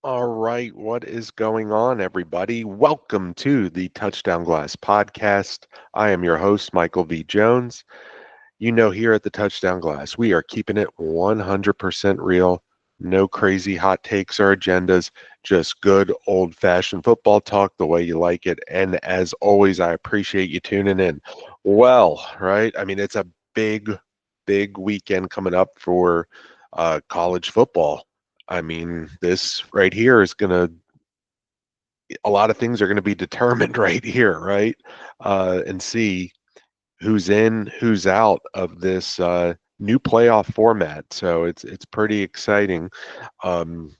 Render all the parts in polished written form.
All right, what is going on, everybody? Welcome to the Touchdown Glass podcast. I am your host, Michael V. Jones. You know, here at the Touchdown Glass, we are keeping it 100% real. No crazy hot takes or agendas, just good old fashioned football talk the way you like it. And as always, I appreciate you tuning in. Well, right? I mean, it's a big weekend coming up for college football. I mean, this right here is going to, a lot of things are going to be determined right here, right? And see who's in, who's out of this new playoff format. So it's pretty exciting. Um,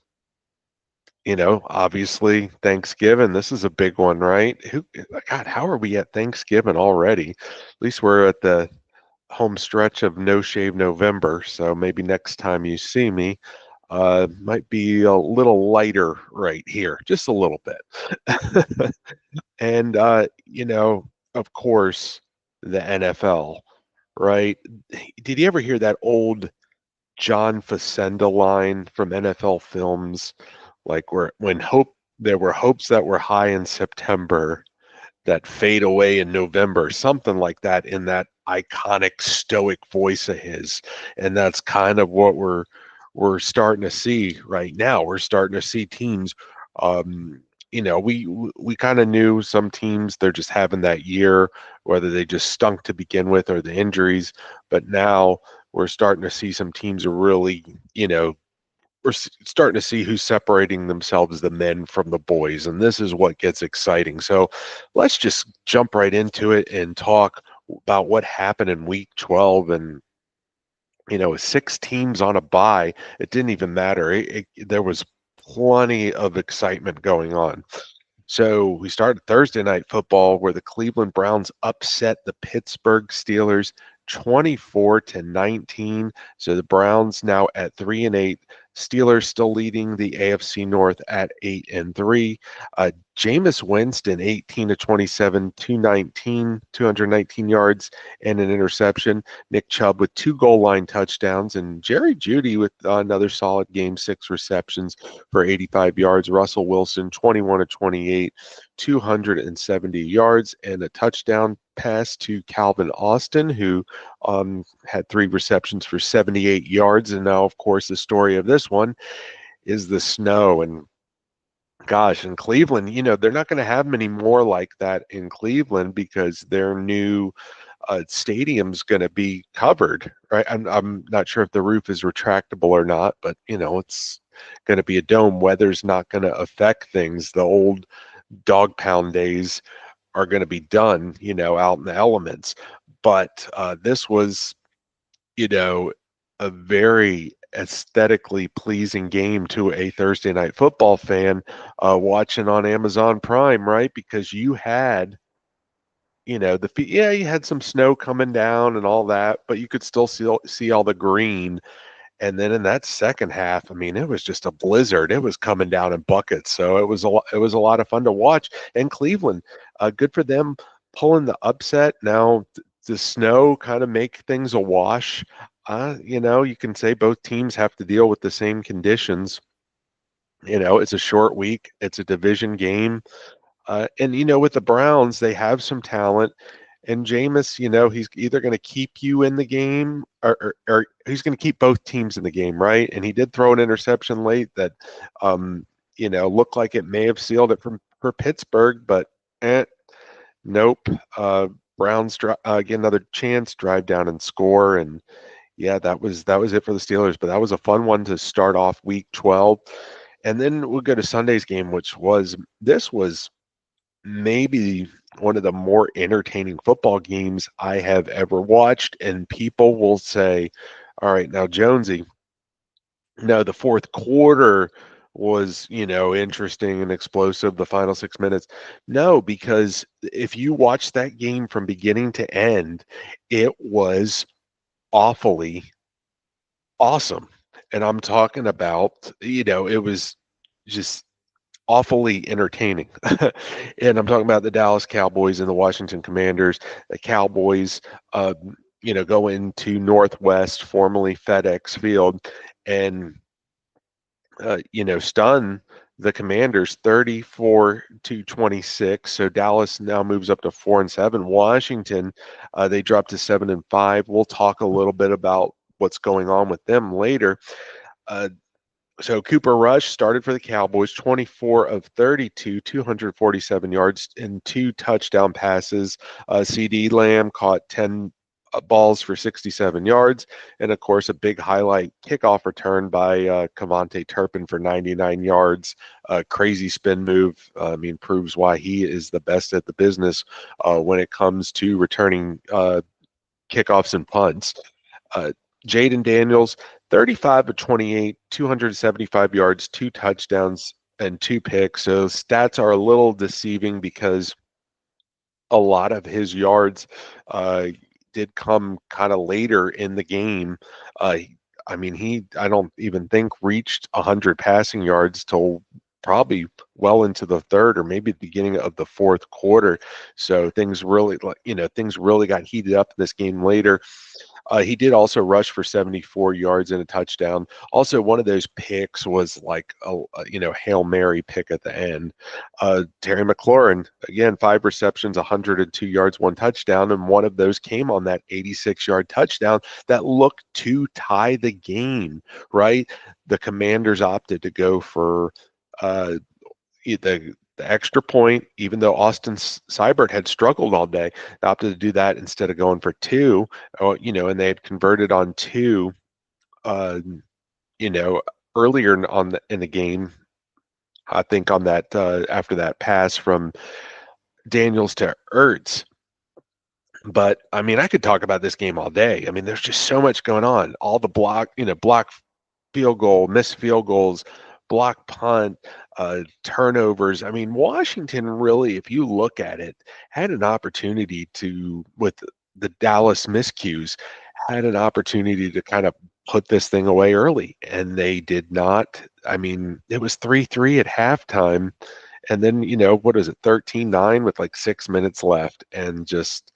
obviously Thanksgiving. This is a big one, right? God, how are we at Thanksgiving already? At least we're at the home stretch of No Shave November. So maybe next time you see me, might be a little lighter right here, just a little bit. And of course, the NFL, right? Did you ever hear that old John Facenda line from NFL films, like where when hope there were hopes that were high in September that fade away in November, something like that in that iconic stoic voice of his. And that's kind of what we're starting to see right now. We're starting to see teams we kind of knew some teams they're just having that year, whether they just stunk to begin with or the injuries, but now we're starting to see some teams are really, we're starting to see who's separating themselves, the men from the boys, and this is what gets exciting. So let's just jump right into it and talk about what happened in week 12. And with six teams on a bye, it didn't even matter. There was plenty of excitement going on. So we started Thursday night football where the Cleveland Browns upset the Pittsburgh Steelers 24-19. So the Browns now at 3-8. Steelers still leading the AFC North at 8-3. Jameis Winston 18 to 27, 219 yards and an interception. Nick Chubb with two goal line touchdowns, and Jerry Jeudy with another solid game, six receptions for 85 yards. Russell Wilson 21 to 28, 270 yards and a touchdown pass to Calvin Austin, who had three receptions for 78 yards. And now, of course, the story of this one is the snow. And gosh, in Cleveland, they're not going to have many more like that in Cleveland because their new stadium's going to be covered, right? I'm not sure if the roof is retractable or not, but it's going to be a dome. Weather's not going to affect things. The old dog pound days are going to be done, out in the elements. But this was, a very aesthetically pleasing game to a Thursday night football fan watching on Amazon Prime, right? Because you had, you had some snow coming down and all that, but you could still see all the green. And then in that second half, I mean, it was just a blizzard. It was coming down in buckets, so it was a lot of fun to watch. And Cleveland, good for them pulling the upset. Now the snow kind of make things a wash. You can say both teams have to deal with the same conditions. It's a short week. It's a division game. And with the Browns, they have some talent. And Jameis, he's either going to keep you in the game or he's going to keep both teams in the game, right? And he did throw an interception late that, looked like it may have sealed it for Pittsburgh, but nope. Browns get another chance, drive down and score, and yeah, that was it for the Steelers. But that was a fun one to start off Week 12, and then we'll go to Sunday's game, which was this was maybe one of the more entertaining football games I have ever watched. And people will say, all right, now, Jonesy, no, the fourth quarter was, interesting and explosive, the final 6 minutes. No, because if you watch that game from beginning to end, it was awfully awesome. And I'm talking about, it was just awfully entertaining. And I'm talking about the Dallas Cowboys and the Washington Commanders. The Cowboys, go into Northwest, formerly FedEx Field, and stun the Commanders 34-26. So Dallas now moves up to 4-7. Washington, they dropped to 7-5. We'll talk a little bit about what's going on with them later. So Cooper Rush started for the Cowboys, 24 of 32, 247 yards and two touchdown passes. CD Lamb caught 10 balls for 67 yards. And of course, a big highlight kickoff return by Cavante Turpin for 99 yards. Crazy spin move. Proves why he is the best at the business when it comes to returning kickoffs and punts. Uh, Jaden Daniels, 35 of 28, 275 yards, two touchdowns, and two picks. So stats are a little deceiving because a lot of his yards uh, did come kind of later in the game. Uh, I don't even think reached 100 passing yards till probably well into the third or maybe the beginning of the fourth quarter. So things really, things really got heated up in this game later. He did also rush for 74 yards and a touchdown. Also, one of those picks was like a Hail Mary pick at the end. Terry McLaurin, again, 5 receptions, 102 yards, one touchdown, and one of those came on that 86-yard touchdown that looked to tie the game, right? The Commanders opted to go for the extra point, even though Austin Seibert had struggled all day, they opted to do that instead of going for two, and they had converted on two, uh, you know, earlier in the game. I think on that after that pass from Daniels to Ertz. But I could talk about this game all day. There's just so much going on. All the block field goal, missed field goals, block punt, turnovers. Washington really, if you look at it, had an opportunity to, with the Dallas miscues, had an opportunity to kind of put this thing away early, and they did not. It was 3-3 at halftime, and then, what is it, 13-9 with like 6 minutes left, and just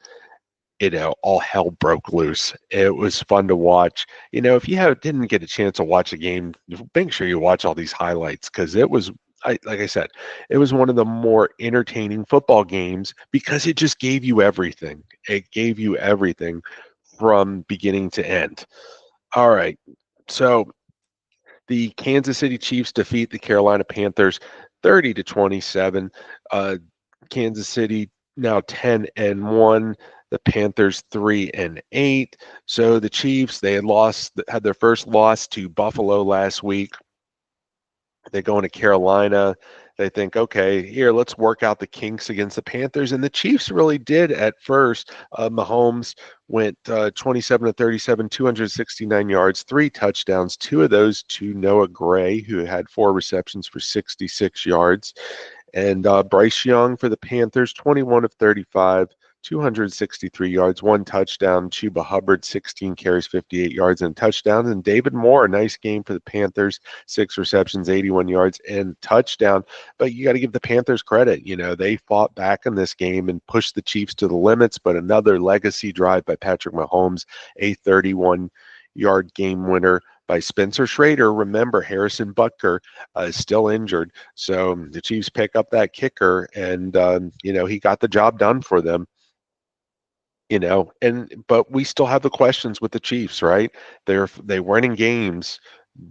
all hell broke loose. It was fun to watch. If you didn't get a chance to watch a game, make sure you watch all these highlights because it was, like I said, it was one of the more entertaining football games because it just gave you everything. It gave you everything from beginning to end. All right. So the Kansas City Chiefs defeat the Carolina Panthers 30-27. Kansas City now 10-1. The Panthers 3-8. So the Chiefs, they had their first loss to Buffalo last week. They go into Carolina. They think, okay, here, let's work out the kinks against the Panthers. And the Chiefs really did at first. Mahomes went 27-37, 269 yards, three touchdowns, two of those to Noah Gray, who had 4 receptions for 66 yards. And Bryce Young for the Panthers, 21 of 35, 263 yards, one touchdown. Chuba Hubbard, 16 carries, 58 yards, and touchdowns. And David Moore, a nice game for the Panthers, 6 receptions, 81 yards, and touchdown. But you got to give the Panthers credit. They fought back in this game and pushed the Chiefs to the limits, but another legacy drive by Patrick Mahomes, a 31-yard game winner by Spencer Schrader. Remember, Harrison Butker is still injured. So the Chiefs pick up that kicker, and, he got the job done for them. But we still have the questions with the Chiefs, right? They weren't in games,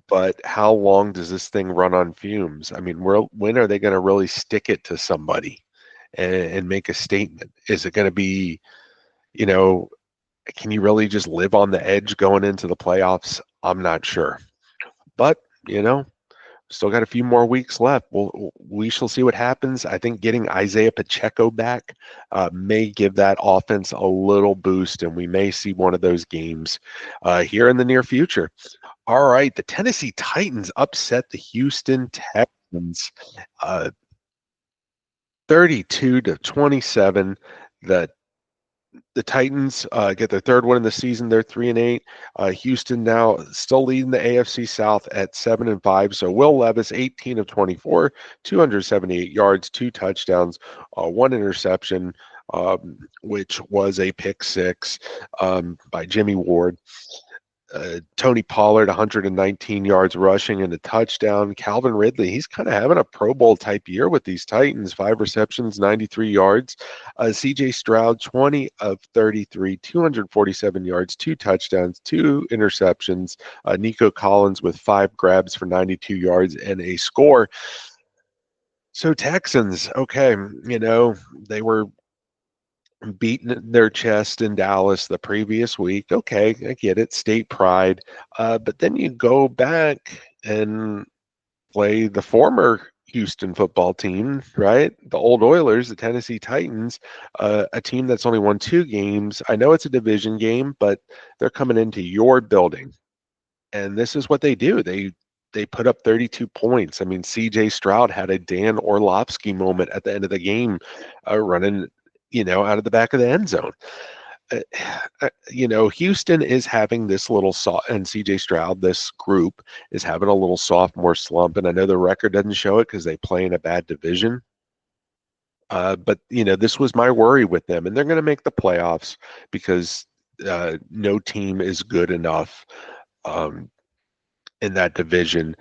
but how long does this thing run on fumes? When are they going to really stick it to somebody and make a statement? Is it going to be, can you really just live on the edge going into the playoffs? I'm not sure. But, still got a few more weeks left. We shall see what happens. I think getting Isaiah Pacheco back may give that offense a little boost, and we may see one of those games here in the near future. All right, the Tennessee Titans upset the Houston Texans 32-27. The Titans get their third win in the season. They're 3-8. Houston now still leading the AFC South at 7-5. So Will Levis, 18 of 24, 278 yards, two touchdowns, one interception, which was a pick six by Jimmy Ward. Tony Pollard, 119 yards rushing and a touchdown. Calvin Ridley, he's kind of having a Pro Bowl type year with these Titans. 5 receptions, 93 yards. CJ Stroud, 20 of 33, 247 yards, 2 touchdowns, 2 interceptions. Nico Collins with 5 grabs for 92 yards and a score. So Texans, okay, they were beating their chest in Dallas the previous week. Okay, I get it, state pride. But then you go back and play the former Houston football team, right? The old Oilers, the Tennessee Titans, a team that's only won 2 games. I know it's a division game, but they're coming into your building. And this is what they do. They put up 32 points. I mean, CJ Stroud had a Dan Orlovsky moment at the end of the game, running, out of the back of the end zone. Houston is having this little and CJ Stroud, this group is having a little sophomore slump. And I know the record doesn't show it because they play in a bad division. But this was my worry with them, and they're going to make the playoffs because no team is good enough in that division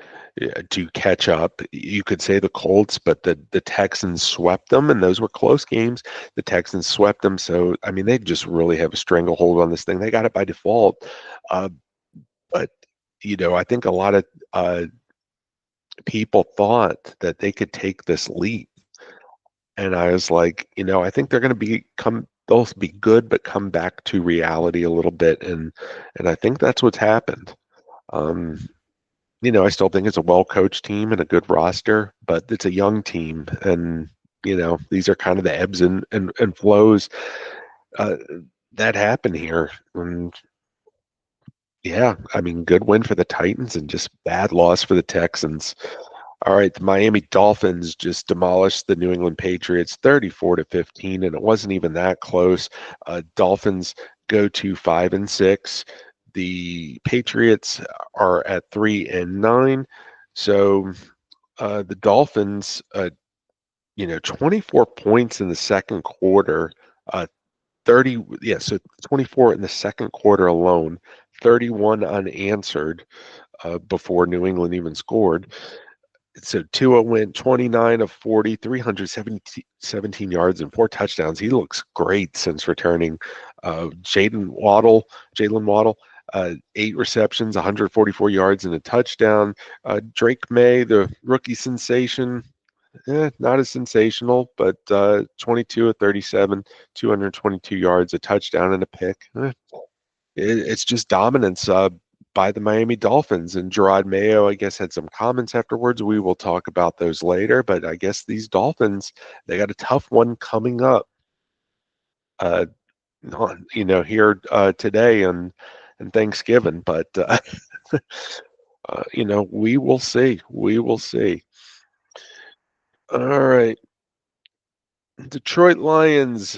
to catch up. You could say the Colts, but the Texans swept them, and those were close games. The Texans swept them, so I mean they just really have a stranglehold on this thing. They got it by default, but I think a lot of people thought that they could take this leap, and I was like, I think they're going to they'll be good, but come back to reality a little bit, and I think that's what's happened. I still think it's a well-coached team and a good roster, but it's a young team, and these are kind of the ebbs and flows that happen here. And yeah, I mean, good win for the Titans and just bad loss for the Texans. All right, the Miami Dolphins just demolished the New England Patriots 34-15, and it wasn't even that close. Dolphins go to 5-6. The Patriots are at 3-9. So the Dolphins, 24 points in the second quarter, 24 in the second quarter alone, 31 unanswered before New England even scored. So Tua went 29 of 40, 317 yards and 4 touchdowns. He looks great since returning. Jalen Waddle, 8 receptions, 144 yards and a touchdown. Drake May, the rookie sensation, not as sensational, but 22 of 37, 222 yards, a touchdown and a pick. It's just dominance by the Miami Dolphins. And Gerard Mayo, I guess, had some comments afterwards. We will talk about those later. But I guess these Dolphins, they got a tough one coming up. Here today and Thanksgiving. But we will see. We will see. All right. Detroit Lions.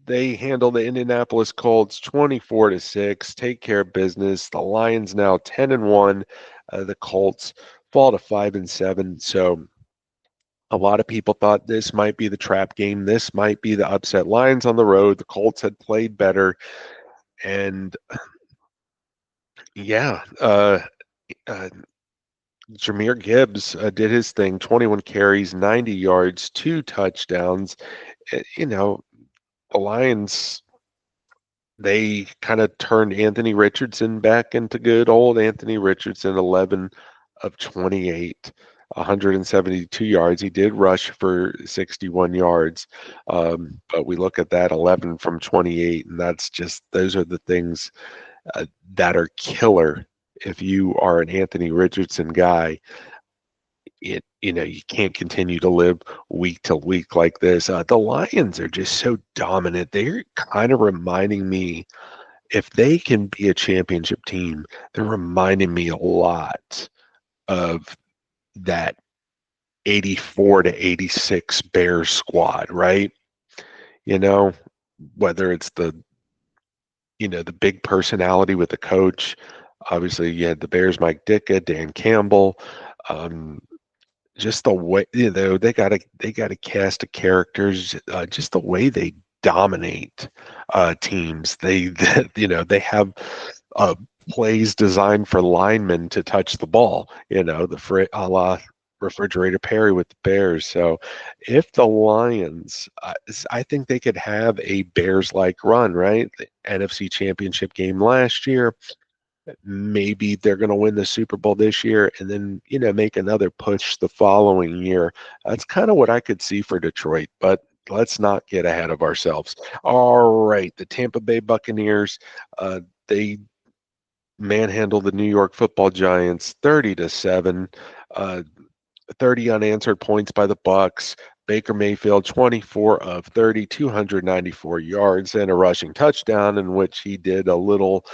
They handle the Indianapolis Colts 24-6. Take care of business. The Lions now 10-1. The Colts fall to 5-7. So a lot of people thought this might be the trap game. This might be the upset. Lions on the road. The Colts had played better. And yeah, Jahmyr Gibbs did his thing. 21 carries, 90 yards, 2 touchdowns. The Lions, they kind of turned Anthony Richardson back into good old Anthony Richardson, 11 of 28, 172 yards. He did rush for 61 yards, but we look at that 11 from 28, and those are the things that are killer. If you are an Anthony Richardson guy, you can't continue to live week to week like this. The Lions are just so dominant. They're kind of reminding me, if they can be a championship team, they're reminding me a lot of that 84-86 Bears squad, right? Whether it's the big personality with the coach. Obviously, you had the Bears, Mike Ditka, Dan Campbell. Just the way they got a cast of characters. Just the way they dominate teams. They have uh, plays designed for linemen to touch the ball, a la Refrigerator Perry with the Bears. So if the Lions, I think they could have a Bears-like run, right? The NFC Championship game last year, maybe they're going to win the Super Bowl this year and then, make another push the following year. That's kind of what I could see for Detroit, but let's not get ahead of ourselves. All right, the Tampa Bay Buccaneers, they manhandled the New York Football Giants 30-7. Uh, 30 unanswered points by the Bucks. Baker Mayfield, 24 of 30, 294 yards and a rushing touchdown in which he did a little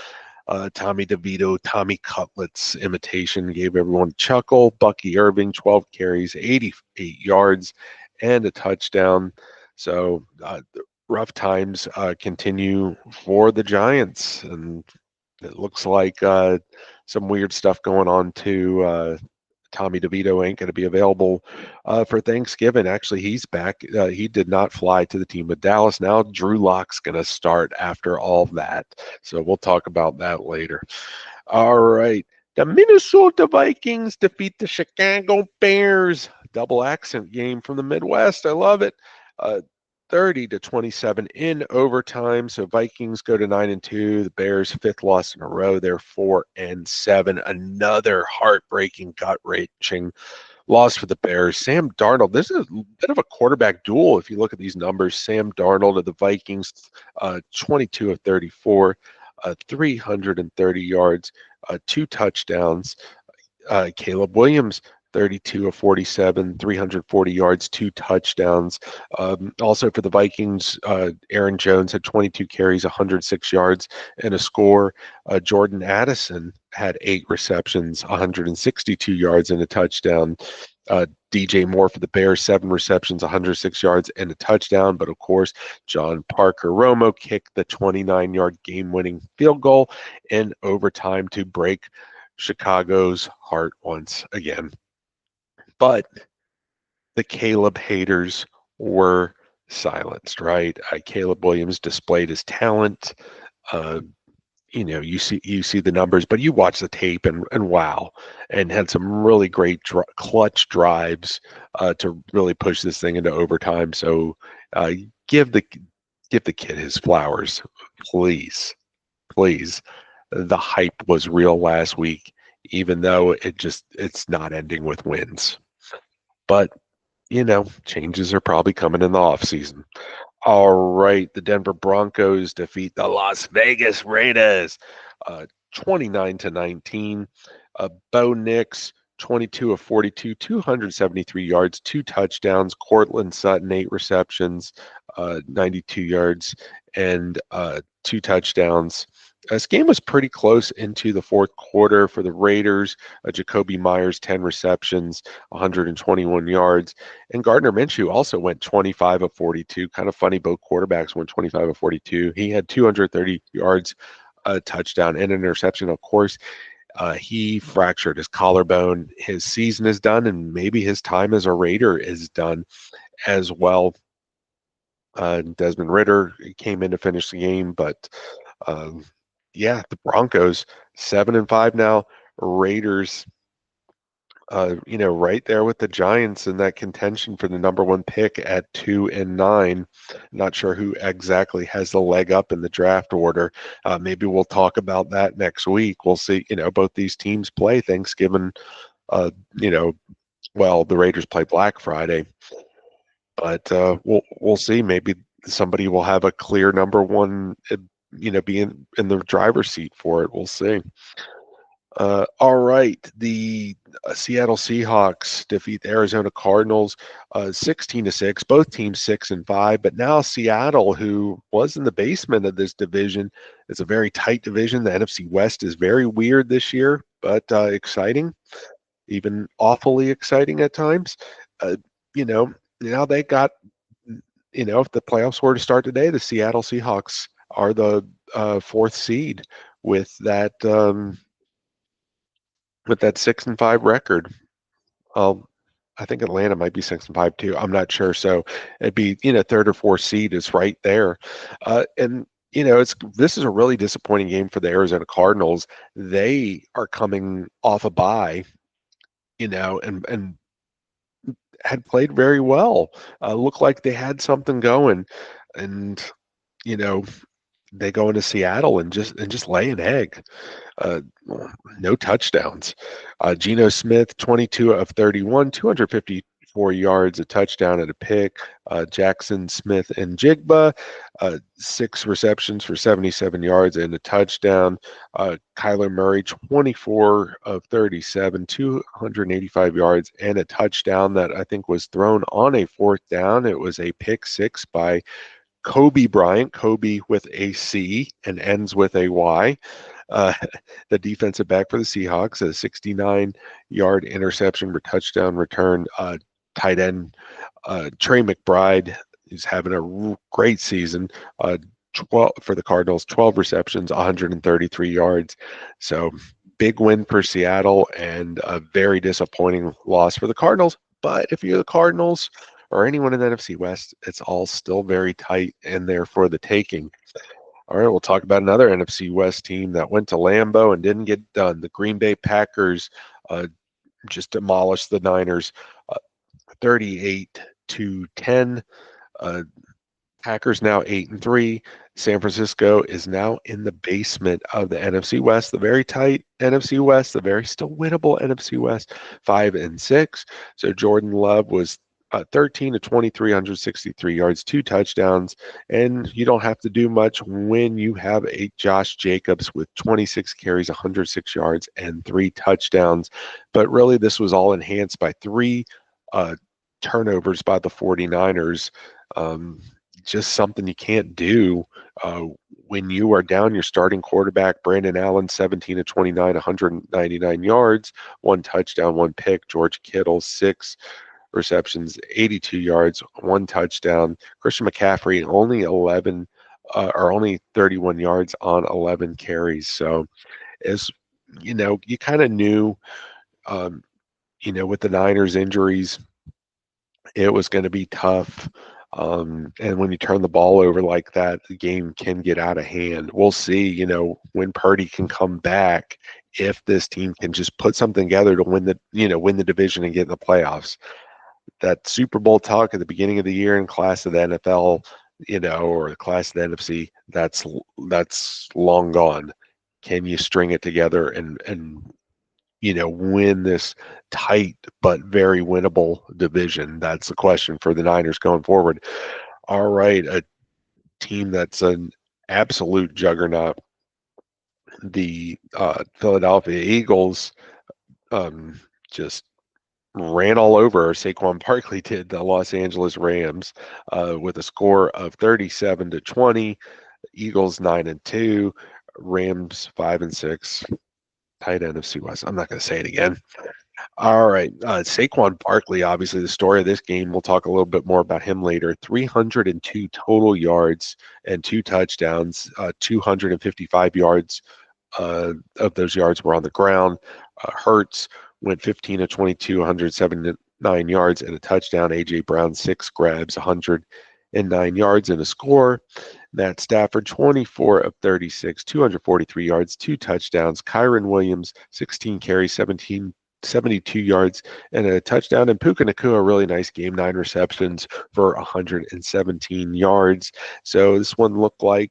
Tommy DeVito, Tommy Cutlets imitation, gave everyone a chuckle. Bucky Irving, 12 carries, 88 yards, and a touchdown. So the rough times continue for the Giants, and it looks like some weird stuff going on too. Tommy DeVito ain't going to be available for Thanksgiving. Actually, he's back. He did not fly to the team with Dallas. Now Drew Lock's going to start after all that. So we'll talk about that later. All right. The Minnesota Vikings defeat the Chicago Bears. Double accent game from the Midwest. I love it. Uh, 30-27 in overtime. So Vikings go to 9-2. The Bears' fifth loss in a row. They're 4-7. Another heartbreaking, gut-wrenching loss for the Bears. Sam Darnold. This is a bit of a quarterback duel if you look at these numbers. Sam Darnold of the Vikings, 22 of 34, 330 yards, two touchdowns. Caleb Williams, 32 of 47, 340 yards, two touchdowns. Also for the Vikings, Aaron Jones had 22 carries, 106 yards, and a score. Jordan Addison had 8 receptions, 162 yards, and a touchdown. DJ Moore for the Bears, 7 receptions, 106 yards, and a touchdown. But of course, John Parker Romo kicked the 29-yard game-winning field goal in overtime to break Chicago's heart once again. But the Caleb haters were silenced, right? Caleb Williams displayed his talent. Uh, you see the numbers, but you watch the tape and wow, and had some really great clutch drives to really push this thing into overtime. So uh, give the give the kid his flowers, please, please. The hype was real last week, even though it's not ending with wins. But changes are probably coming in the offseason. All right, the Denver Broncos defeat the Las Vegas Raiders, 29-19. Bo Nix, 22 of 42, 273 yards, two touchdowns. Cortland Sutton, 8 receptions, 92 yards, and two touchdowns. This game was pretty close into the fourth quarter for the Raiders. Jacoby Myers, 10 receptions, 121 yards. And Gardner Minshew also went 25 of 42. Kind of funny, both quarterbacks went 25 of 42. He had 230 yards, a touchdown, and an interception. Of course, he fractured his collarbone. His season is done, and maybe his time as a Raider is done as well. Desmond Ridder came in to finish the game, but yeah, the Broncos 7-5 now. Raiders, right there with the Giants in that contention for the number one pick at 2-9. Not sure who exactly has the leg up in the draft order. Maybe we'll talk about that next week. We'll see. Both these teams play Thanksgiving. Uh, you know, well, the Raiders play Black Friday, but we'll see. Maybe somebody will have a clear number one. Be in the driver's seat for it. We'll see. All right. The Seattle Seahawks defeat the Arizona Cardinals 16-6. Both teams 6-5. But now Seattle, who was in the basement of this division, it's a very tight division. The NFC West is very weird this year, but exciting, even awfully exciting at times. Uh, now they got, if the playoffs were to start today, the Seattle Seahawks are the fourth seed with that. With that 6-5 record. I think Atlanta might be 6-5 too. I'm not sure. So it'd be, third or fourth seed is right there. And this is a really disappointing game for the Arizona Cardinals. They are coming off a bye, and had played very well. Looked like they had something going, and you know they go into Seattle and just lay an egg. Uh, no touchdowns. Geno Smith, 22 of 31, 254 yards, a touchdown and a pick. Jackson Smith and Jigba, 6 receptions for 77 yards and a touchdown. Kyler Murray, 24 of 37, 285 yards and a touchdown that I think was thrown on a fourth down. It was a pick six by Kobe Bryant, Kobe with a C and ends with a Y. Uh, the defensive back for the Seahawks, a 69-yard interception for touchdown return. Tight end Trey McBride is having a great season. 12 for the Cardinals, 12 receptions, 133 yards. So big win for Seattle and a very disappointing loss for the Cardinals. But if you're the Cardinals or anyone in the NFC West, it's all still very tight and there for the taking. All right, we'll talk about another NFC West team that went to Lambeau and didn't get done. The Green Bay Packers just demolished the Niners, 38-10. Uh, Packers now 8-3. San Francisco is now in the basement of the NFC West, the very tight NFC West, the very still winnable NFC West, 5-6. So Jordan Love was 13 to 23, 163 yards, 2 touchdowns, and you don't have to do much when you have a Josh Jacobs with 26 carries, 106 yards, and 3 touchdowns. But really, this was all enhanced by 3 turnovers by the 49ers. Just something you can't do when you are down your starting quarterback, Brandon Allen, 17 to 29, 199 yards, 1 touchdown, 1 pick. George Kittle, 6 receptions, 82 yards, 1 touchdown. Christian McCaffrey, only 31 yards on 11 carries. So, as you kind of knew, with the Niners injuries, it was going to be tough. And when you turn the ball over like that, the game can get out of hand. We'll see, when Purdy can come back, if this team can just put something together to win the division and get in the playoffs. That Super Bowl talk at the beginning of the year in class of the NFL, or the class of the NFC, that's long gone. Can you string it together and win this tight but very winnable division? That's the question for the Niners going forward. All right, a team that's an absolute juggernaut, the Philadelphia Eagles, just ran all over. Saquon Barkley did the Los Angeles Rams with a score of 37-20. Eagles 9-2, Rams 5-6. Tight NFC West. I'm not going to say it again. All right. Saquon Barkley, obviously the story of this game. We'll talk a little bit more about him later. 302 total yards and 2 touchdowns, 255 yards of those yards were on the ground. Hurts went 15 of 22, 179 yards and a touchdown. A.J. Brown, 6 grabs, 109 yards and a score. Matt Stafford, 24 of 36, 243 yards, 2 touchdowns. Kyron Williams, 16 carries, 72 yards and a touchdown. And Puka Nacua, a really nice game, 9 receptions for 117 yards. So this one looked like,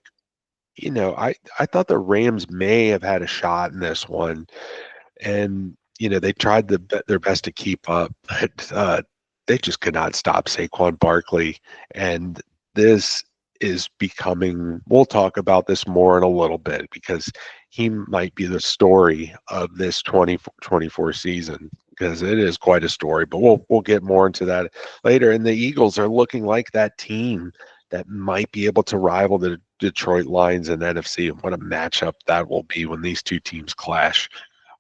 I thought the Rams may have had a shot in this one. And, they tried their best to keep up, but they just could not stop Saquon Barkley. And this is becoming, we'll talk about this more in a little bit because he might be the story of this 2024 season, because it is quite a story, but we'll get more into that later. And the Eagles are looking like that team that might be able to rival the Detroit Lions in NFC. And what a matchup that will be when these two teams clash.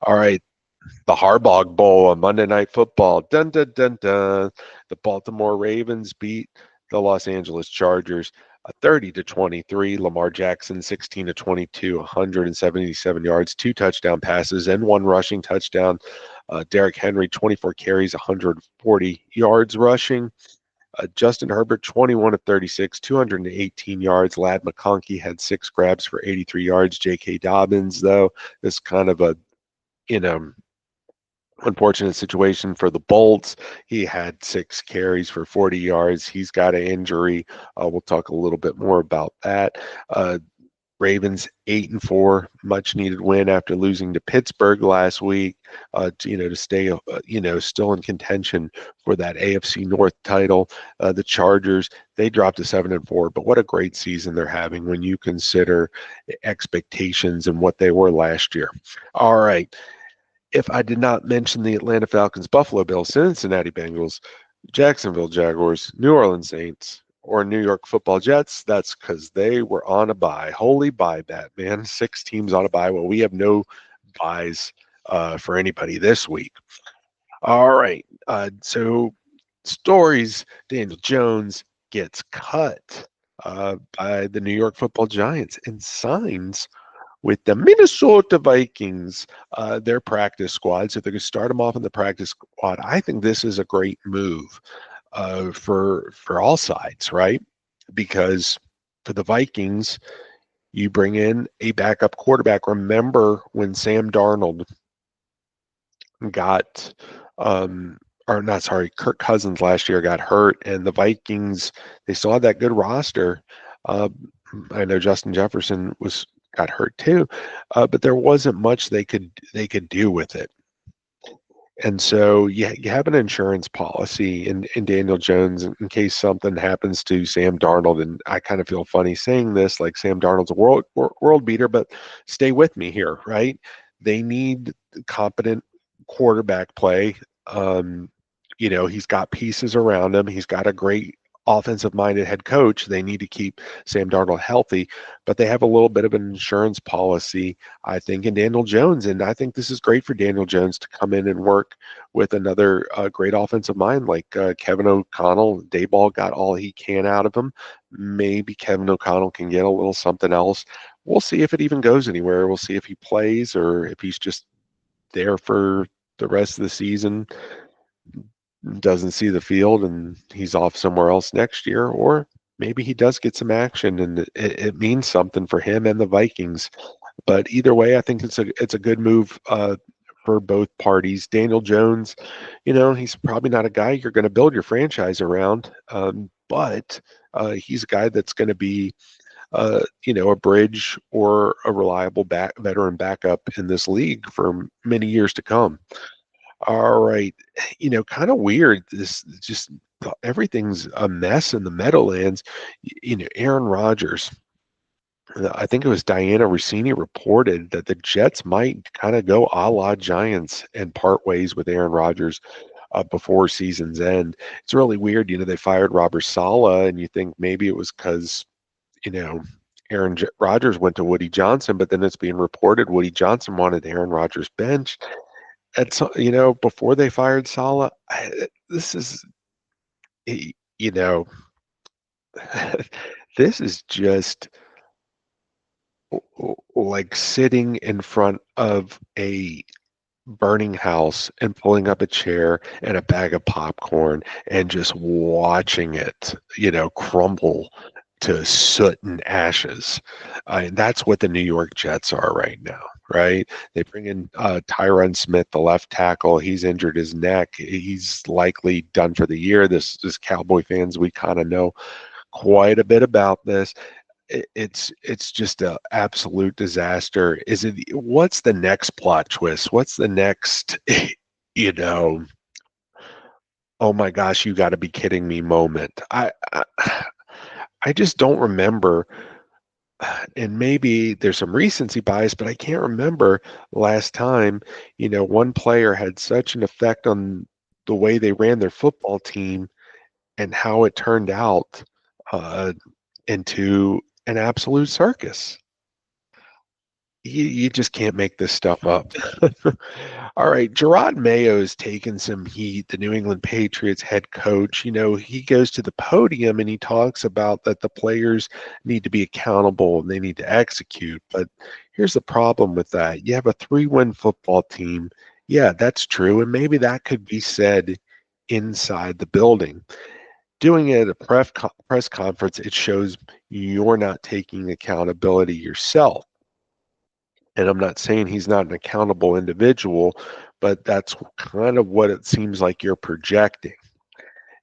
All right, the Harbaugh Bowl on Monday Night Football. Dun, dun, dun, dun. The Baltimore Ravens beat the Los Angeles Chargers 30-23. Lamar Jackson, 16-22, 177 yards, 2 touchdown passes, and 1 rushing touchdown. Derrick Henry, 24 carries, 140 yards rushing. Justin Herbert, 21 of 36, 218 yards. Lad McConkey had 6 grabs for 83 yards. J.K. Dobbins, though, is kind of a, you know, unfortunate situation for the Bolts. He had 6 carries for 40 yards. He's got an injury. We'll talk a little bit more about that. Ravens 8-4, much needed win after losing to Pittsburgh last week. To stay still in contention for that AFC North title. The Chargers, they dropped to 7-4, but what a great season they're having when you consider expectations and what they were last year. All right. If I did not mention the Atlanta Falcons, Buffalo Bills, Cincinnati Bengals, Jacksonville Jaguars, New Orleans Saints, or New York Football Jets, that's because they were on a bye. Holy bye bet, man. 6 teams on a bye. Well, we have no buys for anybody this week. All right. So stories, Daniel Jones gets cut by the New York Football Giants and signs with the Minnesota Vikings, their practice squad. So they're going to start them off in the practice squad. I think this is a great move for all sides, right? Because for the Vikings, you bring in a backup quarterback. Remember when Sam Darnold got, or not, sorry, Kirk Cousins last year got hurt, and the Vikings, they still had that good roster. I know Justin Jefferson got hurt too, but there wasn't much they could do with it. And so you have an insurance policy in Daniel Jones in case something happens to Sam Darnold. And I kind of feel funny saying this, like Sam Darnold's a world beater, but stay with me here, right? They need competent quarterback play. He's got pieces around him. He's got a great offensive-minded head coach. They need to keep Sam Darnold healthy, but they have a little bit of an insurance policy, I think, in Daniel Jones. And I think this is great for Daniel Jones to come in and work with another great offensive mind like Kevin O'Connell. Dayball got all he can out of him. Maybe Kevin O'Connell can get a little something else. We'll see if it even goes anywhere. We'll see if he plays or if he's just there for the rest of the season, doesn't see the field, and he's off somewhere else next year, or maybe he does get some action and it means something for him and the Vikings. But either way, I think it's a good move for both parties. Daniel Jones, he's probably not a guy you're going to build your franchise around, but he's a guy that's going to be a bridge or a reliable veteran backup in this league for many years to come. All right. Kind of weird. This just everything's a mess in the Meadowlands. Aaron Rodgers. I think it was Diana Rossini reported that the Jets might kind of go a la Giants and part ways with Aaron Rodgers before season's end. It's really weird. They fired Robert Saleh, and you think maybe it was because, you know, Rodgers went to Woody Johnson, but then it's being reported Woody Johnson wanted Aaron Rodgers bench. Before they fired Saleh, this is, you know, this is just like sitting in front of a burning house and pulling up a chair and a bag of popcorn and just watching it, crumble to soot and ashes. And that's what the New York Jets are right now, right? They bring in Tyron Smith, the left tackle. He's injured his neck. He's likely done for the year. This Cowboy fans, we kind of know quite a bit about this. It's just an absolute disaster. What's the next plot twist? What's the next, you know, oh my gosh, you got to be kidding me moment? I just don't remember, and maybe there's some recency bias, but I can't remember last time, one player had such an effect on the way they ran their football team and how it turned out into an absolute circus. You just can't make this stuff up. All right, Gerard Mayo has taken some heat, the New England Patriots head coach. He goes to the podium and he talks about that the players need to be accountable and they need to execute. But here's the problem with that. You have a 3-win football team. Yeah, that's true. And maybe that could be said inside the building. doing it at a press conference, it shows you're not taking accountability yourself. And I'm not saying he's not an accountable individual, but that's kind of what it seems like you're projecting.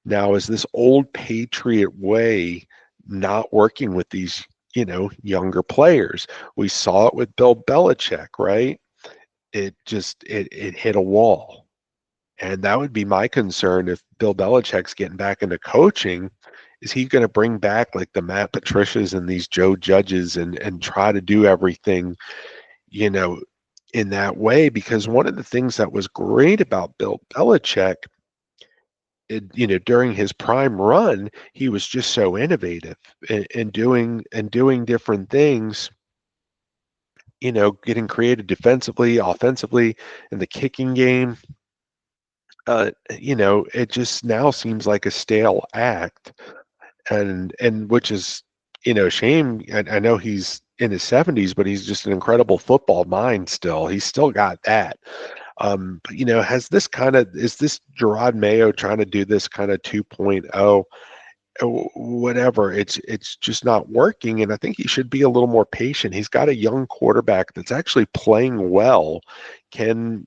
Now, is this old Patriot way not working with these, younger players? We saw it with Bill Belichick, right? It hit a wall. And that would be my concern if Bill Belichick's getting back into coaching. Is he going to bring back like the Matt Patricias and these Joe Judges and try to do everything, you know, in that way? Because one of the things that was great about Bill Belichick, during his prime run, he was just so innovative and doing different things, getting creative defensively, offensively, in the kicking game. It just now seems like a stale act, and which is, a shame. I know he's in his 70s, but he's just an incredible football mind still. He's still got that. But has this is this Gerard Mayo trying to do this kind of 2.0? Whatever, it's just not working, and I think he should be a little more patient. He's got a young quarterback that's actually playing well. Can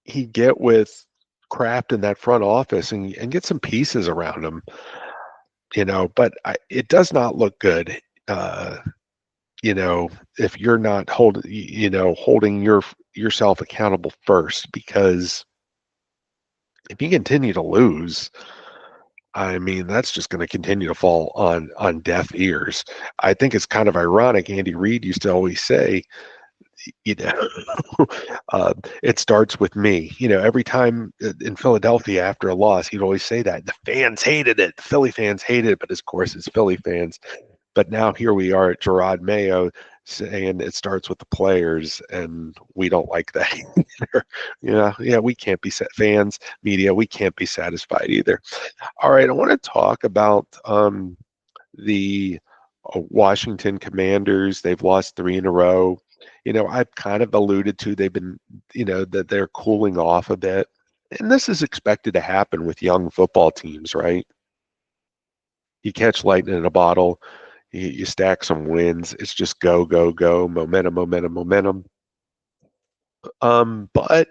he get with Kraft in that front office and get some pieces around him? But it does not look good. Uh, if you're not holding yourself accountable first, because if you continue to lose, I mean, that's just going to continue to fall on deaf ears. I think it's kind of ironic. Andy Reid used to always say, you know, it starts with me. Every time in Philadelphia after a loss, he'd always say that. The fans hated it. The Philly fans hated it, but of course, it's Philly fans. But now here we are at Gerard Mayo saying it starts with the players, and we don't like that either. Yeah, we can't be fans, media. We can't be satisfied either. All right, I want to talk about the Washington Commanders. They've lost three in a row. I've kind of alluded to they've been, that they're cooling off a bit. And this is expected to happen with young football teams, right? You catch lightning in a bottle, you stack some wins. It's just go, go, go, momentum, momentum, momentum. But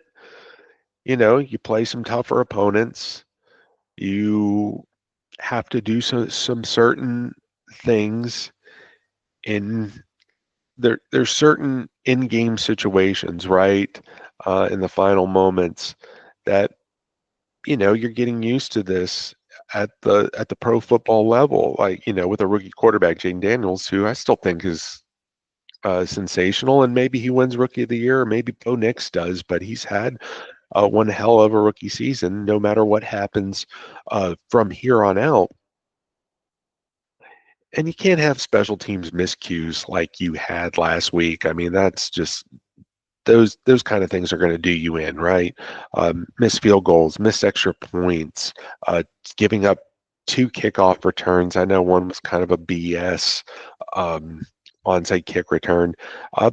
you play some tougher opponents. You have to do some certain things in there's certain in-game situations, right? In the final moments that you're getting used to this at the pro football level, like with a rookie quarterback, Jaden Daniels, who I still think is sensational, and maybe he wins Rookie of the Year, or maybe Bo Nix does, but he's had one hell of a rookie season. No matter what happens from here on out, and you can't have special teams miscues like you had last week. I mean, that's just those kind of things are going to do you in, right? Missed field goals, missed extra points, giving up two kickoff returns. I know one was kind of a BS um, onside kick return,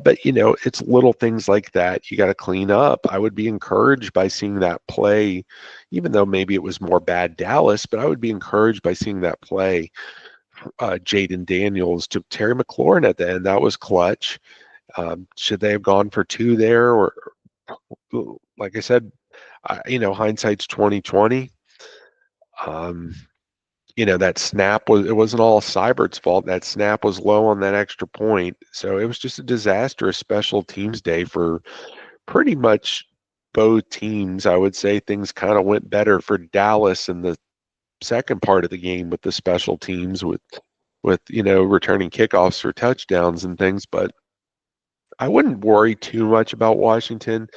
but it's little things like that you got to clean up. I would be encouraged by seeing that play, even though maybe it was more bad Dallas, but I would be encouraged by seeing that play. Jaden Daniels to Terry McLaurin at the end. That was clutch. Should they have gone for two there? Or, like I said, hindsight's 2020. Um, that snap it wasn't all Seibert's fault. That snap was low on that extra point. So it was just a disastrous special teams day for pretty much both teams. I would say things kind of went better for Dallas in the second part of the game with the special teams with returning kickoffs for touchdowns and things, but I wouldn't worry too much about Washington.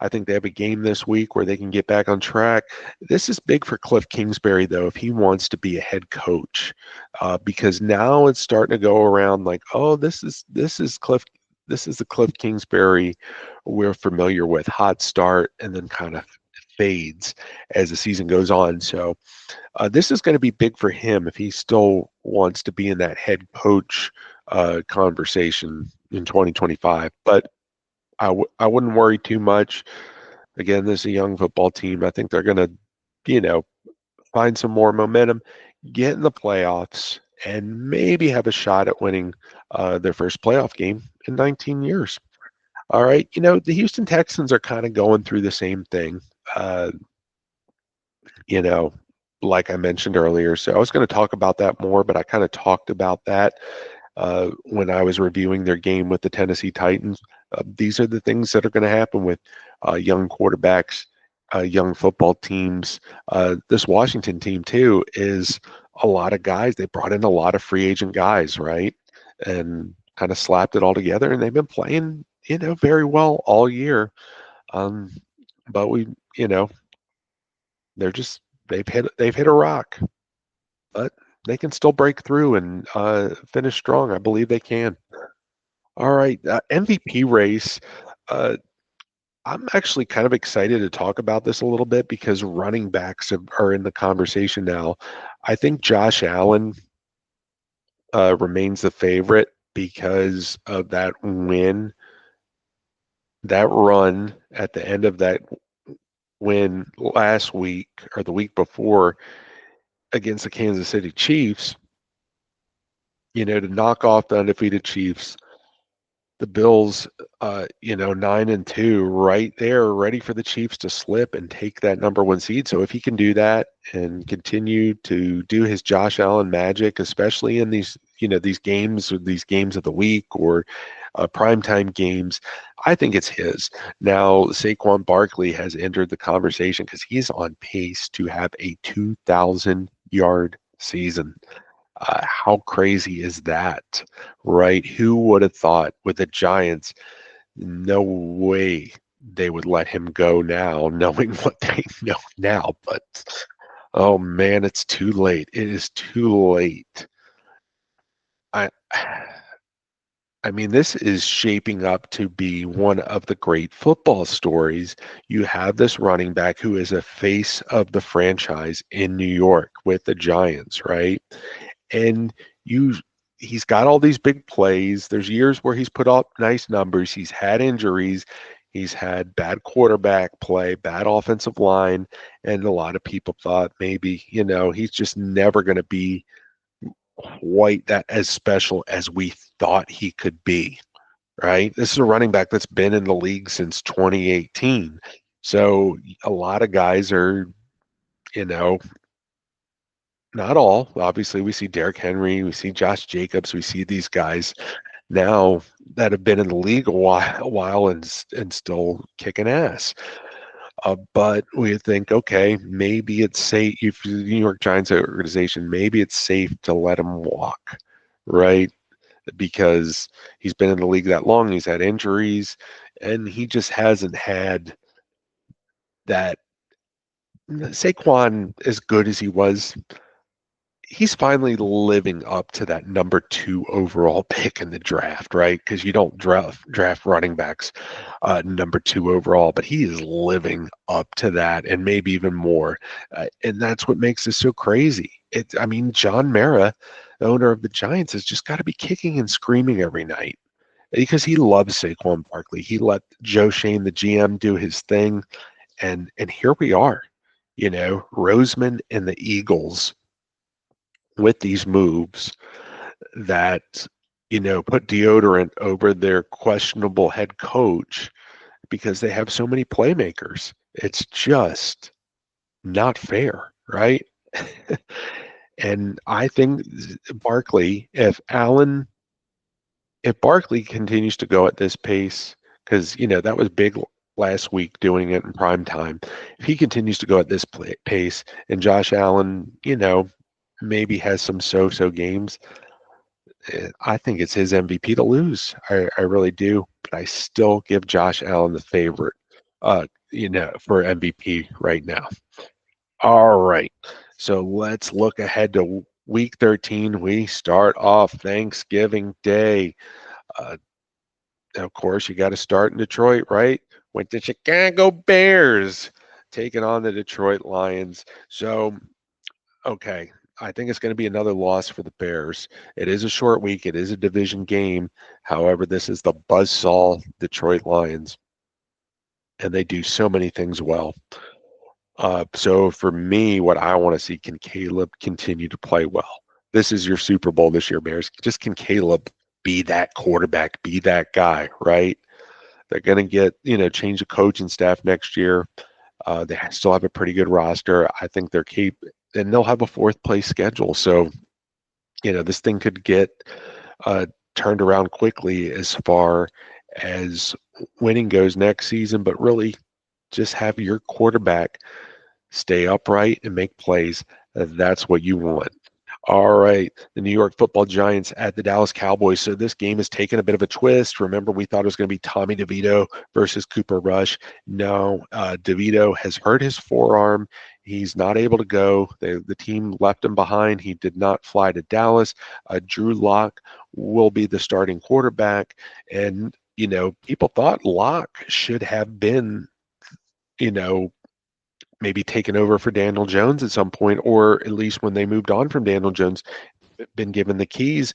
I think they have a game this week where they can get back on track. This is big for Cliff Kingsbury, though, if he wants to be a head coach, because now it's starting to go around like, oh, this is the Cliff Kingsbury we're familiar with, hot start and then kind of fades as the season goes on. So this is going to be big for him if he still wants to be in that head coach conversation in 2025. But I wouldn't worry too much. Again, this is a young football team. I think they're going to, you know, find some more momentum, get in the playoffs, and maybe have a shot at winning their first playoff game in 19 years. All right. The Houston Texans are kind of going through the same thing, uh, you know, like I mentioned earlier. So I was going to talk about that more, but I kind of talked about that when I was reviewing their game with the Tennessee Titans. These are the things that are going to happen with young quarterbacks, young football teams. This Washington team, too, is a lot of guys. They brought in a lot of free agent guys, right? And kind of slapped it all together, and they've been playing, very well all year. Um, but you know, they're just they've hit a rock, but they can still break through and finish strong. I believe they can. All right, MVP race. Uh, I'm actually kind of excited to talk about this a little bit because running backs are in the conversation now. I think Josh Allen remains the favorite because of that run at the end of that win last week or the week before against the Kansas City Chiefs. To knock off the undefeated Chiefs, the Bills, 9-2, right there, ready for the Chiefs to slip and take that number one seed. So if he can do that and continue to do his Josh Allen magic, especially in these games or these games of the week or primetime games, I think it's his. Now, Saquon Barkley has entered the conversation because he's on pace to have a 2,000-yard season. How crazy is that, right? Who would have thought with the Giants, no way they would let him go now, knowing what they know now. But oh man, it's too late. It is too late. I I mean, this is shaping up to be one of the great football stories. You have this running back who is a face of the franchise in New York with the Giants, right? And you he's got all these big plays. There's years where he's put up nice numbers. He's had injuries. He's had bad quarterback play, bad offensive line, and a lot of people thought maybe, he's just never going to be quite that as special as we thought he could be, right? This is a running back that's been in the league since 2018. So a lot of guys are, you know, not all. Obviously, we see Derrick Henry, we see Josh Jacobs, we see these guys now that have been in the league a while and still kicking ass. But we think, okay, maybe it's safe. If the New York Giants organization, maybe it's safe to let him walk, right? Because he's been in the league that long, he's had injuries, and he just hasn't had that. Saquon, as good as he was, he's finally living up to that number 2 overall pick in the draft, right? Because you don't draft running backs number 2 overall, but he is living up to that and maybe even more. And that's what makes this so crazy. I mean, John Mara, the owner of the Giants, has just got to be kicking and screaming every night because he loves Saquon Barkley. He let Joe Shane, the GM, do his thing, and here we are. Roseman and the Eagles with these moves that put deodorant over their questionable head coach because they have so many playmakers. It's just not fair, right? And I think Barkley, if Barkley continues to go at this pace, because that was big last week doing it in prime time. If he continues to go at this pace, and Josh Allen, maybe has some so-so games, I think it's his MVP to lose. I really do, but I still give Josh Allen the favorite, for MVP right now. All right, so let's look ahead to Week 13. We start off Thanksgiving Day. Uh, of course, you got to start in Detroit, right? Went to Chicago Bears taking on the Detroit Lions. So, okay, I think it's going to be another loss for the Bears. It is a short week. It is a division game. However, this is the buzzsaw Detroit Lions, and they do so many things well. So for me, what I want to see, can Caleb continue to play well? This is your Super Bowl this year, Bears. Just can Caleb be that quarterback, be that guy, right? They're going to get, change the coaching staff next year. They still have a pretty good roster. I think they're and they'll have a fourth place schedule. So, this thing could get uh, turned around quickly as far as winning goes next season, but really just have your quarterback stay upright and make plays. That's what you want. All right, the New York Football Giants at the Dallas Cowboys. So this game has taken a bit of a twist. Remember, we thought it was going to be Tommy DeVito versus Cooper Rush. No, DeVito has hurt his forearm. He's not able to go. The team left him behind. He did not fly to Dallas. Drew Lock will be the starting quarterback. And, people thought Lock should have been, you know, maybe taken over for Daniel Jones at some point, or at least when they moved on from Daniel Jones, been given the keys.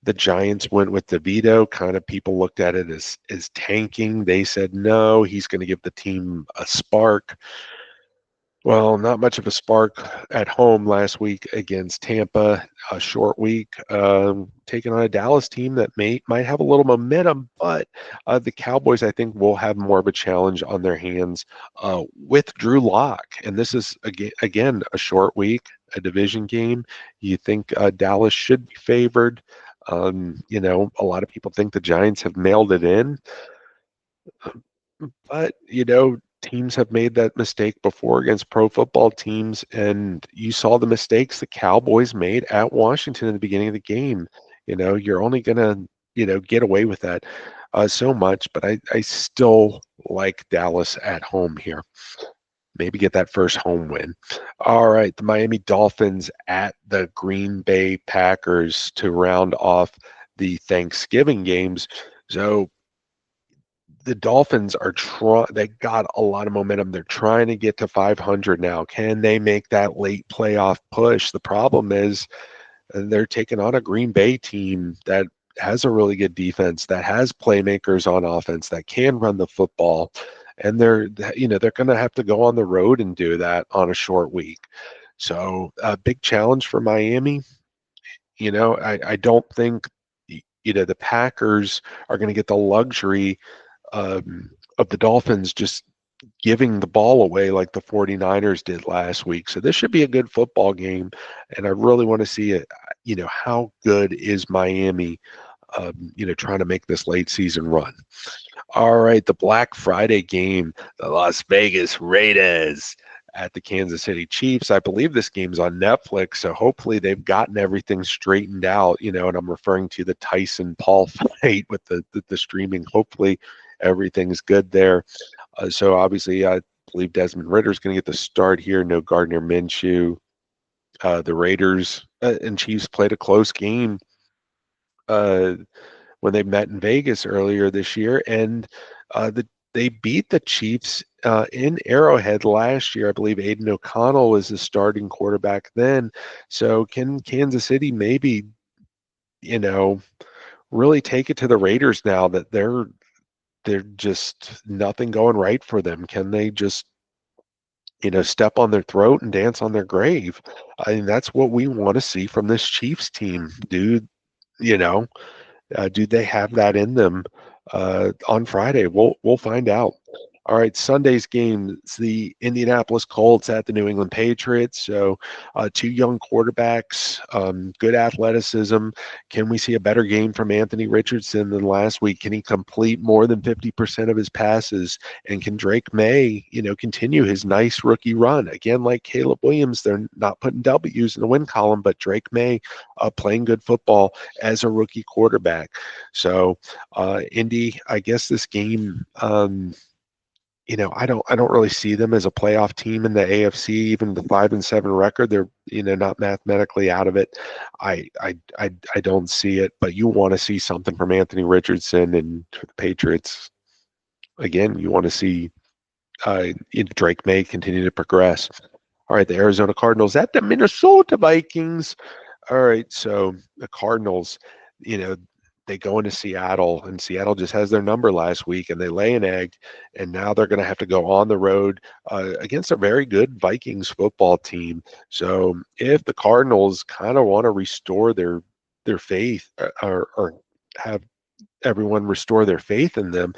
The Giants went with DeVito. Kind of people looked at it as tanking. They said no, he's going to give the team a spark. Well, not much of a spark at home last week against Tampa. A short week, taking on a Dallas team that might have a little momentum, but the Cowboys, I think, will have more of a challenge on their hands with Drew Lock. And this is again a short week, a division game. You think Dallas should be favored? A lot of people think the Giants have mailed it in. But, teams have made that mistake before against pro football teams, and you saw the mistakes the Cowboys made at Washington in the beginning of the game. You're only going to, get away with that so much, but I still like Dallas at home here. Maybe get that first home win. All right, the Miami Dolphins at the Green Bay Packers to round off the Thanksgiving games. So the Dolphins they got a lot of momentum. They're trying to get to 500 now. Can they make that late playoff push? The problem is they're taking on a Green Bay team that has a really good defense, that has playmakers on offense, that can run the football. And they're going to have to go on the road and do that on a short week. So a big challenge for Miami. I don't think, the Packers are going to get the luxury of the Dolphins just giving the ball away like the 49ers did last week. So this should be a good football game. And I really want to see it. How good is Miami, trying to make this late season run. All right, the Black Friday game, the Las Vegas Raiders at the Kansas City Chiefs. I believe this game's on Netflix, so hopefully they've gotten everything straightened out, and I'm referring to the Tyson Paul fight with the streaming. Hopefully everything's good there. So obviously I believe Desmond Ritter's going to get the start here. No Gardner Minshew. The Raiders and Chiefs played a close game when they met in Vegas earlier this year, and they beat the Chiefs in Arrowhead last year. I believe Aiden O'Connell was the starting quarterback then. So can Kansas City maybe, really take it to the Raiders now that they're just nothing going right for them? Can they just, step on their throat and dance on their grave? I mean, that's what we want to see from this Chiefs team, dude. You know, do they have that in them on Friday? We'll find out. All right, Sunday's game, it's the Indianapolis Colts at the New England Patriots. So two young quarterbacks, good athleticism. Can we see a better game from Anthony Richardson than last week? Can he complete more than 50% of his passes? And can Drake May, continue his nice rookie run? Again, like Caleb Williams, they're not putting W's in the win column, but Drake May playing good football as a rookie quarterback. So Indy, I guess this game I don't really see them as a playoff team in the AFC. Even the 5-7 record, they're not mathematically out of it. I don't see it, but you want to see something from Anthony Richardson, and for the Patriots. Again, you want to see Drake May continue to progress. All right, the Arizona Cardinals at the Minnesota Vikings. All right, so the Cardinals, they go into Seattle, and Seattle just has their number last week, and they lay an egg, and now they're going to have to go on the road against a very good Vikings football team. So if the Cardinals kind of want to restore their faith or have everyone restore their faith in them,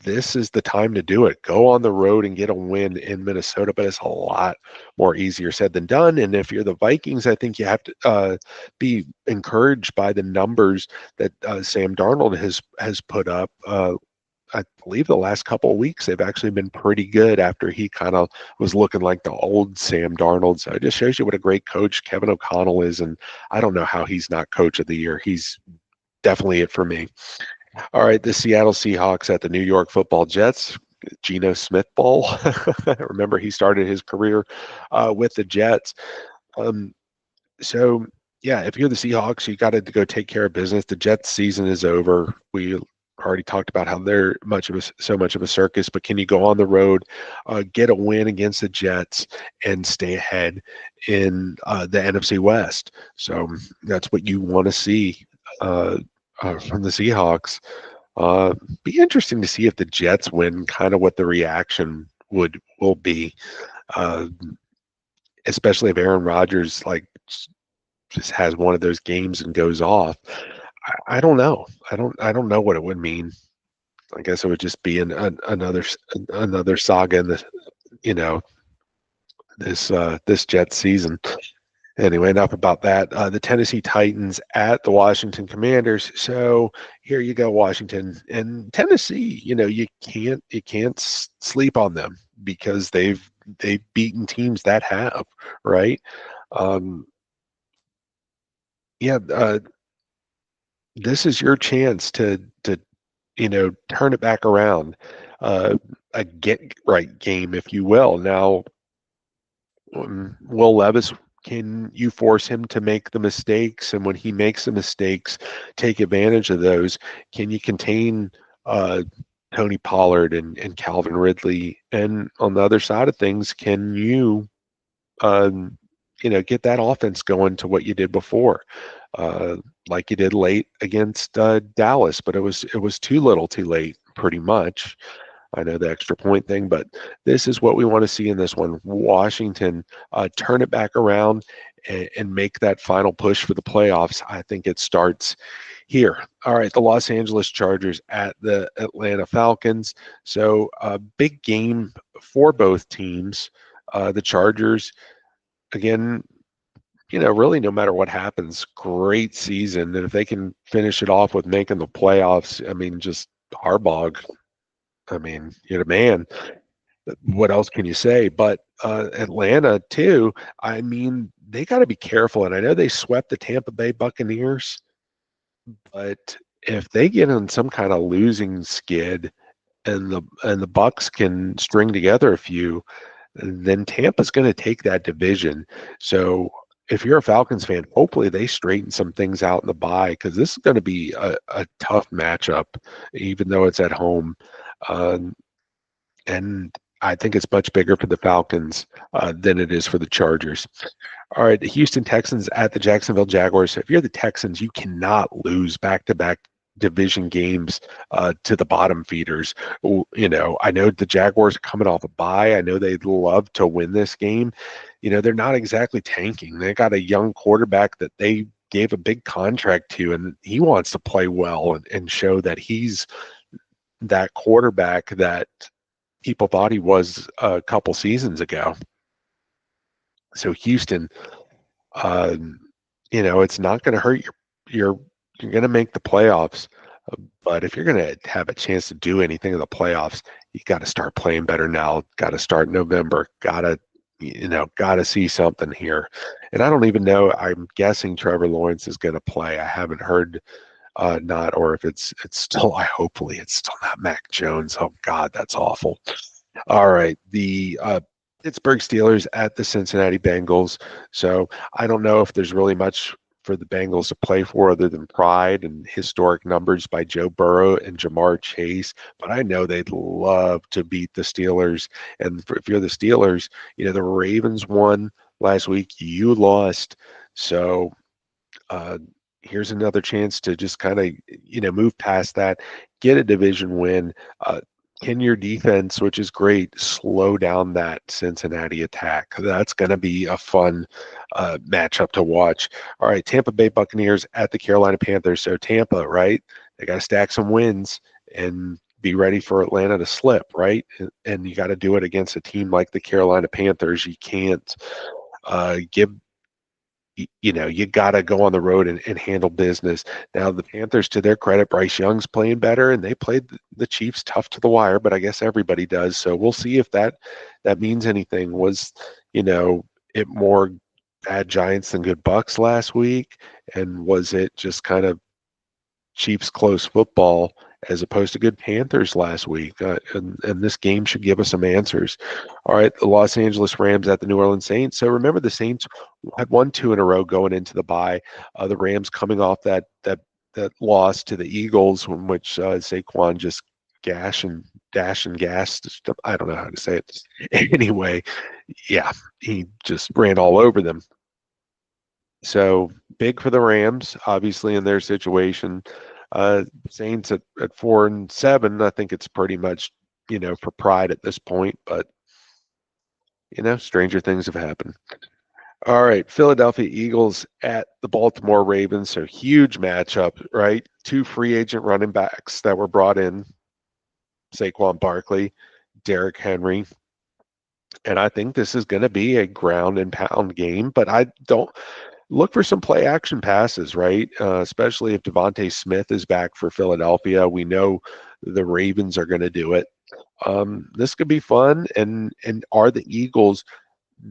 this is the time to do it. Go on the road and get a win in Minnesota, but it's a lot more easier said than done. And if you're the Vikings, I think you have to be encouraged by the numbers that Sam Darnold has put up. I believe the last couple of weeks they've actually been pretty good after he kind of was looking like the old Sam Darnold. So it just shows you what a great coach Kevin O'Connell is, and I don't know how he's not coach of the year. He's definitely it for me. All right, the Seattle Seahawks at the New York Football Jets. Geno Smith Bowl. Remember, he started his career with the Jets. Um, so, yeah, if you're the Seahawks, you got to go take care of business. The Jets season is over. We already talked about how they're so much of a circus, but can you go on the road, get a win against the Jets, and stay ahead in the NFC West? So that's what you want to see from the Seahawks. Uh, be interesting to see if the Jets win, kind of what the reaction will be, uh, especially if Aaron Rodgers just has one of those games and goes off. I don't know. I don't know what it would mean. I guess it would just be another saga in the you know this Jets season. Anyway, enough about that. The Tennessee Titans at the Washington Commanders. So here you go, Washington and Tennessee. You can't sleep on them because they've beaten teams that have, right. Um, yeah, this is your chance to turn it back around, a get right game, if you will. Now, Will Levis, can you force him to make the mistakes? And when he makes the mistakes, take advantage of those. Can you contain uh, Tony Pollard and Calvin Ridley? And on the other side of things, can you, um, get that offense going to what you did before, uh, like you did late against Dallas? But it was too little, too late, pretty much. I know the extra point thing, but this is what we want to see in this one. Washington turn it back around and make that final push for the playoffs. I think it starts here. All right, the Los Angeles Chargers at the Atlanta Falcons. So a big game for both teams. The Chargers, again, really no matter what happens, great season. And if they can finish it off with making the playoffs, I mean, just Harbaugh, I mean, you're the man. What else can you say? But Atlanta too. I mean, they got to be careful. And I know they swept the Tampa Bay Buccaneers, but if they get on some kind of losing skid and the Bucks can string together a few, then Tampa's going to take that division. So if you're a Falcons fan, hopefully they straighten some things out in the bye, because this is going to be a tough matchup, even though it's at home. Um, and I think it's much bigger for the Falcons than it is for the Chargers. All right, the Houston Texans at the Jacksonville Jaguars. So if you're the Texans, you cannot lose back-to-back division games to the bottom feeders. I know the Jaguars are coming off a bye. I know they'd love to win this game. They're not exactly tanking. They got a young quarterback that they gave a big contract to, and he wants to play well and show that he's that quarterback that people thought he was a couple seasons ago. So Houston, um, it's not going to hurt you're going to make the playoffs, but if you're going to have a chance to do anything in the playoffs, you got to start playing better now. Got to start November. Got to see something here. And I don't even know. I'm guessing Trevor Lawrence is going to play. I haven't heard not, or if it's still. Hopefully it's still not Mac Jones. Oh God, that's awful. All right, the Pittsburgh Steelers at the Cincinnati Bengals. So I don't know if there's really much for the Bengals to play for other than pride and historic numbers by Joe Burrow and Jamar Chase. But I know they'd love to beat the Steelers. And if you're the Steelers, the Ravens won last week. You lost. So, uh, here's another chance to just kind of, move past that, get a division win. Can your defense, which is great, slow down that Cincinnati attack? That's going to be a fun matchup to watch. All right, Tampa Bay Buccaneers at the Carolina Panthers. So Tampa, right? They got to stack some wins and be ready for Atlanta to slip, right? And you got to do it against a team like the Carolina Panthers. You can't give you got to go on the road and handle business. Now, the Panthers, to their credit, Bryce Young's playing better, and they played the Chiefs tough to the wire, but I guess everybody does. So we'll see if that means anything. Was, it more bad Giants than good Bucks last week? And was it just kind of Chiefs close football as opposed to good Panthers last week? And this game should give us some answers. All right, the Los Angeles Rams at the New Orleans Saints. So remember, the Saints had won two in a row going into the bye. The Rams coming off that loss to the Eagles, in which Saquon just dash and gas. I don't know how to say it. Anyway, yeah, he just ran all over them. So big for the Rams, obviously, in their situation. Saints at 4-7, I think it's pretty much, for pride at this point, but stranger things have happened. All right, Philadelphia Eagles at the Baltimore Ravens. So huge matchup, right? Two free agent running backs that were brought in, Saquon Barkley, Derrick Henry. And I think this is going to be a ground and pound game, but I don't look for some play action passes, right? Especially if Devontae Smith is back for Philadelphia. We know the Ravens are going to do it. This could be fun. And are the Eagles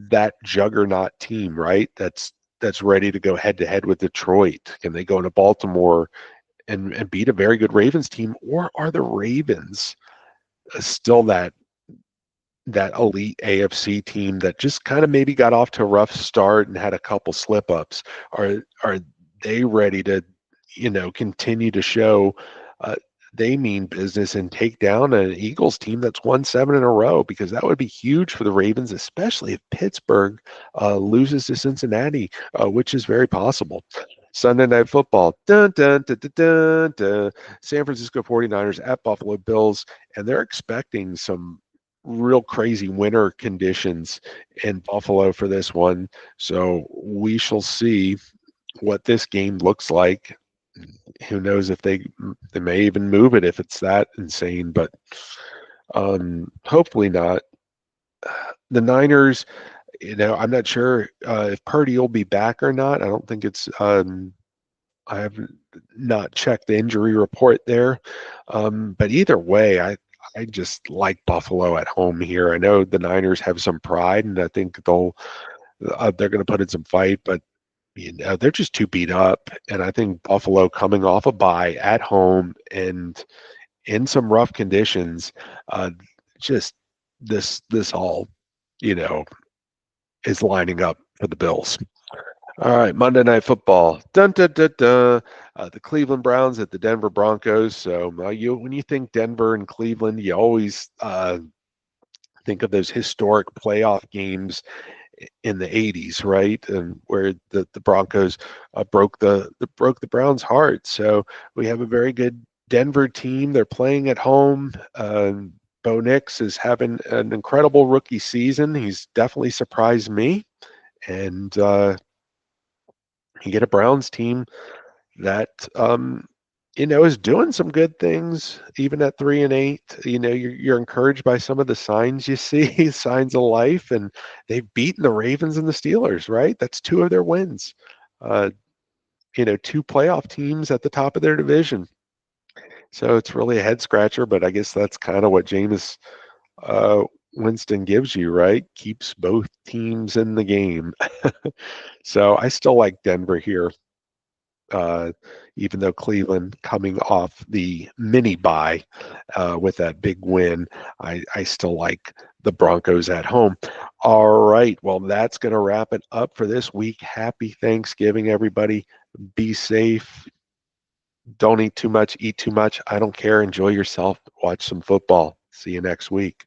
that juggernaut team, right? That's ready to go head to head with Detroit? Can they go into Baltimore and beat a very good Ravens team, or are the Ravens still that elite AFC team that just kind of maybe got off to a rough start and had a couple slip ups? Are they ready to, continue to show they mean business and take down an Eagles team that's won 7 in a row? Because that would be huge for the Ravens, especially if Pittsburgh loses to Cincinnati, which is very possible. Sunday Night Football. Dun, dun, dun, dun, dun, dun. San Francisco 49ers at Buffalo Bills, and they're expecting some real crazy winter conditions in Buffalo for this one. So we shall see what this game looks like. Who knows if they may even move it if it's that insane, but hopefully not. The Niners, I'm not sure if Purdy will be back or not. I don't think it's I have not checked the injury report there. But either way, I just like Buffalo at home here. I know the Niners have some pride, and I think they're going to put in some fight, but they're just too beat up. And I think Buffalo, coming off a bye at home and in some rough conditions, just this all you know is lining up for the Bills. All right, Monday Night Football. Dun, dun, dun, dun. The Cleveland Browns at the Denver Broncos. So when you think Denver and Cleveland, you always think of those historic playoff games in the 80s, right? And where the Broncos broke the Browns' heart. So we have a very good Denver team. They're playing at home. Bo Nix is having an incredible rookie season. He's definitely surprised me. And you get a Browns team that is doing some good things even at 3-8. You're encouraged by some of the signs you see, signs of life, and they've beaten the Ravens and the Steelers, right? That's two of their wins. Two playoff teams at the top of their division. So it's really a head scratcher, but I guess that's kind of what Jameis Winston gives you, right? Keeps both teams in the game. So I still like Denver here. Even though Cleveland coming off the mini bye with that big win, I still like the Broncos at home. All right, well, that's going to wrap it up for this week. Happy Thanksgiving, everybody. Be safe. Don't eat too much, eat too much. I don't care. Enjoy yourself. Watch some football. See you next week.